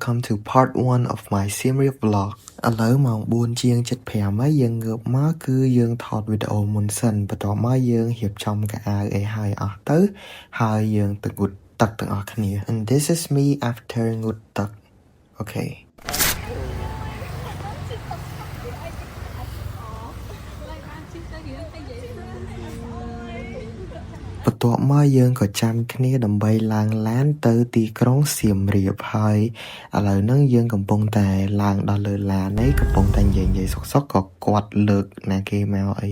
welcome to part 1 of my series vlog ឥឡូវម៉ោង 4 ជាង 7:05 ហើយយើងងើបមកគឺយើងថតវីដេអូមុនសិនបន្ទាប់មកយើងរៀបចំកៅអៅអីហើយអស់ទៅហើយយើងទៅងូតទឹកទាំងអស់គ្នា and this is me after ងូតទឹក okayបន្ទាប់មកយើងក៏ចាំគ្នាដើម្បីឡើងឡានទៅទីក្រុងសៀមរាបហើយឥឡូវហ្នឹងយើងកំពុងតែឡើងដល់លើឡាននេះកំពុងតែនិយាយសុកក៏គាត់លើកណាគេមកអី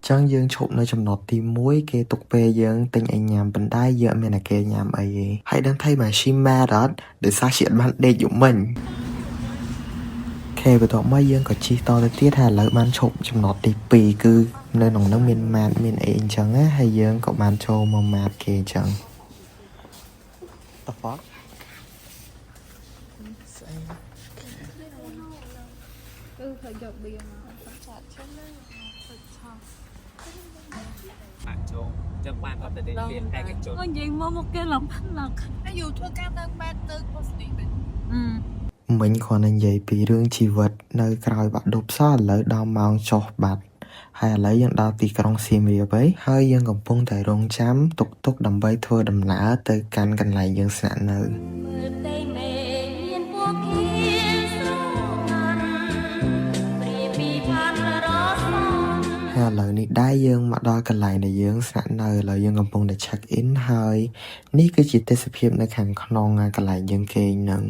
ចឹងយើងឈប់នៅចំណុចទី1គេទុកពេលយើងទិញអីញ៉ាំប៉ុន្តែយើងអត់មានតែគេញ៉ាំអីទេហើយដឹងថៃមក she mad អត់ដោយសារ she អត់បានដេកយប់មិញបន្ទាប់មកយើងក៏ជិះតទៅទៀតហើយឥឡូវបានឈប់ចំណុចទី2គឺនៅក្នុងនោះមានម៉ាតមានអីអញ្ចឹងណាហើយយើងក៏បានចូលមកម៉ាតគេអញ្ចឹង The fuck គឺเขาយកបៀមកចាត់ឈឹងហ្នឹងទៅឆោបាក់ចូលចឹងបានអត់ទៅរៀនឯកជននិយាយមកគេឡំហើយយូធ្វើការនៅម៉ែទៅ post នេះមែនមិញគ្រាន់តែនិយាយពីរឿងជីវិតនៅក្រៅបាក់ឌុបសោះឥឡូវដល់ម៉ោងចុះបាត់ហើយឥឡូវយើងដល់ទីក្រុងសៀមរាបហើយយើងកំពុងតែរងចាំតុកដើម្បីធ្វើដំណើរទៅកាន់កន្លែងយើងស្នាក់នៅហើយឥឡូវនេះដែរយើងមកដល់កន្លែងដែលយើងស្នាក់នៅឥឡូវយើងកំពុងតែ check in ហើយនេះគឺជាទេសភាពនៅខាងក្នុងកន្លែងយើងគេងនឹង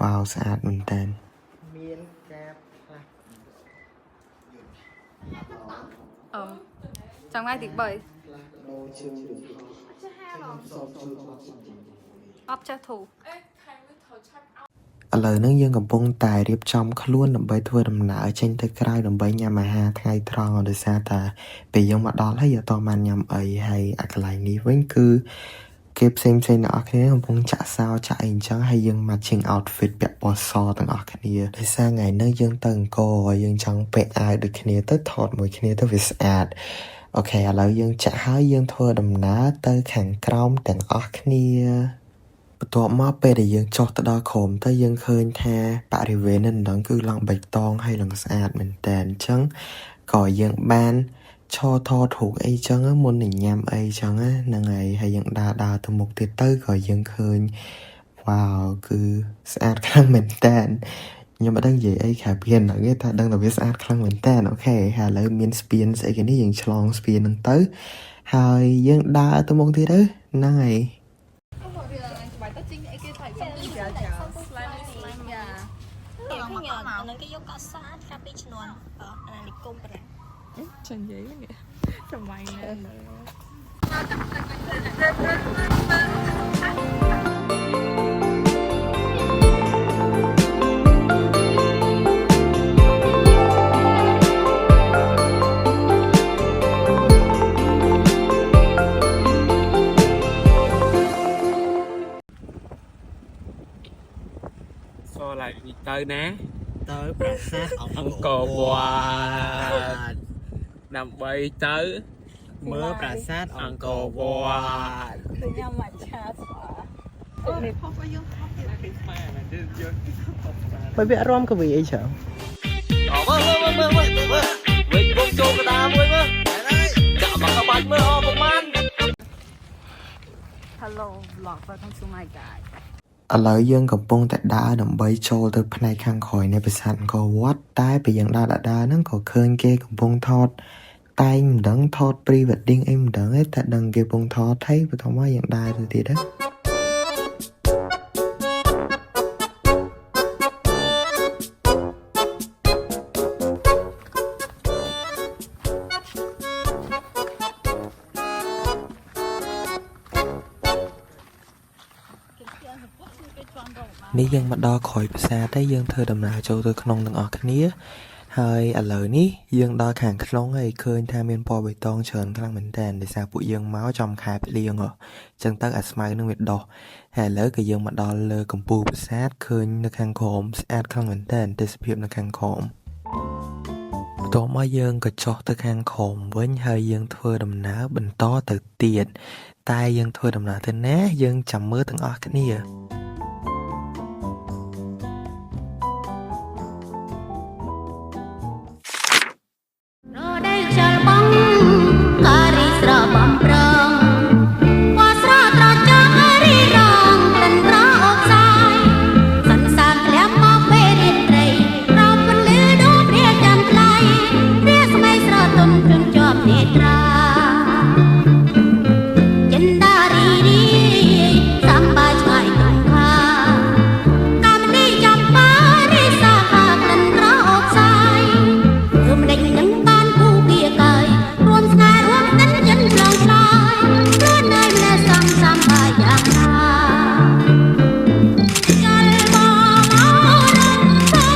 វ៉ាវស្អាតមែនតើមានការផ្លាស់ចាំថ្ងៃទី3ដូរជើងអបចេះធូឥឡូវហ្នឹងយើងកំពុងតែរៀបចំខ្លួនដើម្បីធ្វើដំណើរចេញទៅក្រៅដើម្បីញ៉ាំអាហារថ្ងៃត្រង់ដោយសារតែពេលយើងមកដល់ហើយអត់បានញ៉ាំអីហើយអាកន្លែងនេះវិញគឺគេផ្សេងអ្នកនរគ្នាកំពុងចាក់សោចាក់អីអញ្ចឹងហើយយើង matching outfit ពាក់ពណ៌សទាំងអស់គ្នាដោយសារថ្ងៃនេះយើងទៅអង្គរយើងចង់ពាក់អាវដូចគ្នាទៅថតមួយគ្នាទៅវាស្អាតអូខេឥឡូវយើងចាក់ហើយយើងធ្វើដំណើរទៅខាងក្រោមទាំងអស់គ្នាបន្ទាប់មកពេលដែលយើងចុះទៅដល់ក្រោមទៅយើងឃើញថាបរិវេណហ្នឹងគឺឡើងបៃតងហើយឡើងស្អាតមែនតើអញ្ចឹងក៏យើងបានឈរថតរូបអីចឹងមុននឹងញ៉ាំអីចឹងហ្នឹងហើយយើងដើរទៅមុខទៀតទៅក៏យើងឃើញវ៉ាវគឺស្អាតខ្លាំងមែនតើខ្ញុំមិនដឹងនិយាយអីក្រៅពីហ្នឹងទេថាដឹងតែវាស្អាតខ្លាំងមែនតើអូខេហើយឥឡូវមានស្ពានស្អីគេនេះយើងឆ្លងស្ពានហ្នឹងទៅហើយយើងដើរទៅមុខទៀតទៅហ្នឹងហើយនឹងគេយកកក់សាតកាពីឈ្នន់អានេះគុំប្រហែលចានិយាយនេះចាំបាយណែសូឡៃនេះទៅណាទៅប្រាសាទអង្គរវត្តដើម្បីទៅមើលប្រាសាទអង្គរវត្តញ៉ាំមកឆាស្វានេះផុសឲ្យយើងថតទៀតគេស្មានយើងបើវារំកវីអីច្រើនវិញបងចូលកដាមួយមើលចាក់មកក្បាច់មើលអស់ប្រហែល Hello vlog welcome to my guide ឥឡូវយើងកំពុងតែដើរដើម្បីចូលទៅផ្នែកខាងក្រោយនៃប្រាសាទអង្គរវត្តតែពេលយើងដើរហ្នឹងក៏ឃើញគេកំពុងថតតែងមិនដឹងថត pre wedding អីមិនដឹងទេតែដឹងគេកំពុងថតហើយបន្ទាប់មកយើងដើរទៅទៀតនេះយើងមកដល់ក្រោយប្រាសាទហើយយើងធ្វើដំណើរចូលទៅក្នុងទាំងអស់គ្នាហើយឥឡូវនេះយើងដល់ខាងក្នុងហើយឃើញថាមានពណ៌បៃតងច្រើនខ្លាំងមែនតើដោយសារពួកយើងមកចំខែភ្លៀងអញ្ចឹងទៅអាស្មៅនឹងវាដោះហើយឥឡូវក៏យើងមកដល់លើកំពូលប្រាសាទឃើញនៅខាងក្រោមស្អាតខ្លាំងមែនតើទេសភាពនៅខាងក្រោម បន្ទាប់មកយើងក៏ចុះទៅខាងក្រោមវិញហើយយើងធ្វើដំណើរបន្តទៅទៀតតែយើងធ្វើដំណើរទៅណាយើងចាំមើលទាំងអស់គ្នា រដូវខ្យល់បងការីស្របំប្រងពណ៌ស្រស់ត្រចង់រីរងក្លិនក្រអូបសាយសន្សានធ្លាក់មកពេលរាត្រីរោបពន្លឺដួងព្រះច័ន្ទថ្លៃព្រះស្មីស្រទន់គ្រឿងជាប់នេត្រាចិន្តារីរីសម្បាឆ្ងាយទុំខាកាមនីចាំបារីសាខាក្លិនក្រអូបសាយគឺមិនដេញនឹងបានគូគៀកាយរួមស្នេហ៍រួមដិនចិនឆ្លងឆ្លើយព្រោះនៅម្នាក់សំសំហើយយ៉ាងណាចលបងអរំសា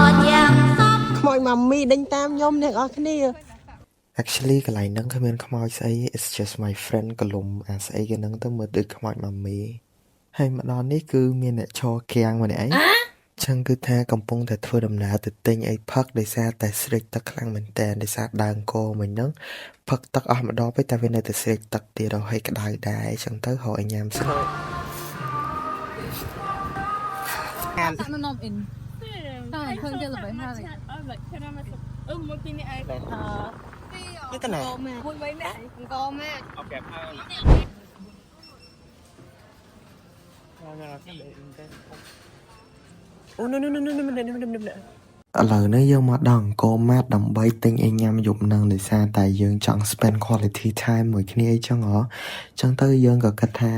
រយ៉ាងសព ខ្មោចម៉ាមីដេញតាមខ្ញុំអ្នកអរគ្នា Actually កន្លែងហ្នឹងគ្មានខ្មោចស្អី It's just my friend កលុំអាស្អីគេហ្នឹងទៅមើលដូចខ្មោចម៉ាមីហើយមកដល់នេះគឺមានអ្នកឈរគាំងម្នាក់ឯងចឹងគឺថាកំពុងតែធ្វើដំណើរទៅទិញអីផឹកដោយសារតែស្រេកទឹកខ្លាំងមែនតើដោយសារដើមកមិញហ្នឹងផឹកទឹកអស់ម្ដងពេកតែវានៅតែស្រេកទឹកទៀតហើយក្តៅដែរចឹងទៅហៅឲ្យញ៉ាំស្រួល nó nằm in sao lại không cho là vậy ha một cái này cái cái này vui mấy mẹ con mẹ ok hai អូនោះ ឥឡូវនេះយើងមកដល់អង្គរម៉ាតដើម្បីទិញអីញ៉ាំយប់ហ្នឹងដោយសារតែយើងចង់ spend quality time មួយគ្នាអីចឹងហ៎ចឹងទៅយើងក៏គិតថា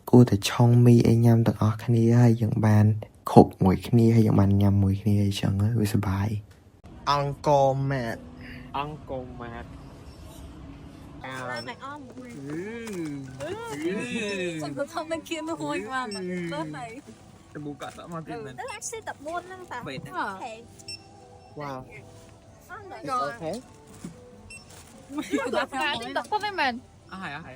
គួរតែឆុងមីអីញ៉ាំទាំងអស់គ្នាហើយយើងបានខុបមួយគ្នាហើយយើងបានញ៉ាំមួយគ្នាអីចឹងវាសប្បាយអង្គរម៉ាត អង្គម៉ាត này om Sao có thông bên kia nó hôi mà lớp này តបូកាត់មកទៀតមែន tức là sẽ tập buôn lắm ta Vậy thể wow rồi okay tập có mấy mình អស់ហើយ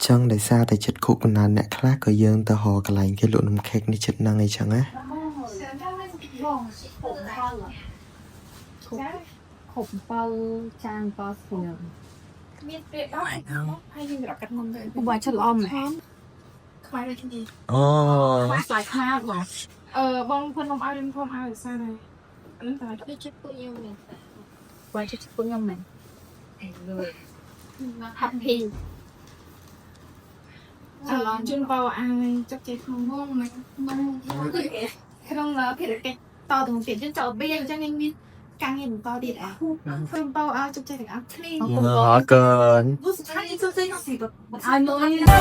ចឹងដោយសារតែចិត្តខុកកណ្ដាលអ្នកខ្លះក៏យើងទៅហៅកន្លែងគេលក់នំខេកនេះចិត្តហ្នឹងអីចឹងណា khủng bao trang bao sườn không phải chất lom này អូ lại khác rồi bông phân không ai đến không ai ở xa này anh ta cái chất của nhau mình quay chất của nhau mình rồi happy chuyên bao ai chắc chết không ngon này cái đông là cái to từ một tiền trên chợ bia cho nên biết càng nghe to điện à chuyên bao ai chắc chết được áo clean អរគុណ ai mới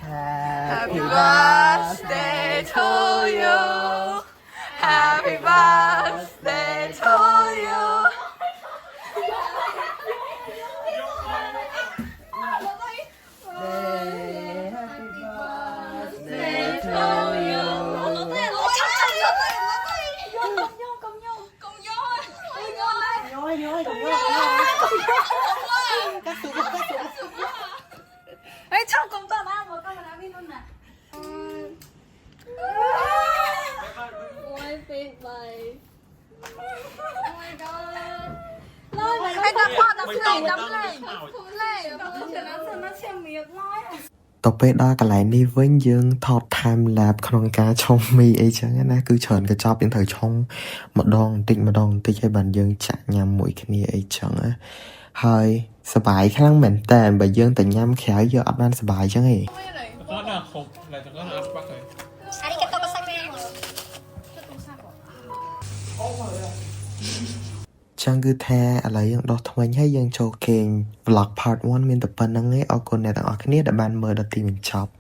Happy birthday to you. Happy birthday to you. Birthday to you. Ê, trong công tơ ba một con mà đi luôn nè. ôi tuyệt vời Anh ta khoa đấm lên, đấm lên. Nó xem miệng nói. តទៅពេលដល់កន្លែងនេះវិញយើងថត time lapse ក្នុងការឆុងមីអីចឹងណាគឺច្រើនកញ្ចប់យើងត្រូវឆុងម្ដងបន្តិចហើយបានយើងចាក់ញ៉ាំមួយគ្នាអីចឹងណាហើយសប្បាយខ្លាំងមែនតើបើយើងតែញ៉ាំក្រៅយើងអត់បានសប្បាយចឹងទេ គាត់ណាខុបតែគាត់ណាអត់បាក់ហើយ anh cái tôi có xanh nè ចឹងគឺថាឥឡូវយើងដោះថ្មីហើយយើងចូលគេង vlog part 1 មានតែប៉ុណ្្នឹងឯងអរគុណអ្នកទាំងអស់គ្នាដែលបានមើលដល់ទីបញ្ចប់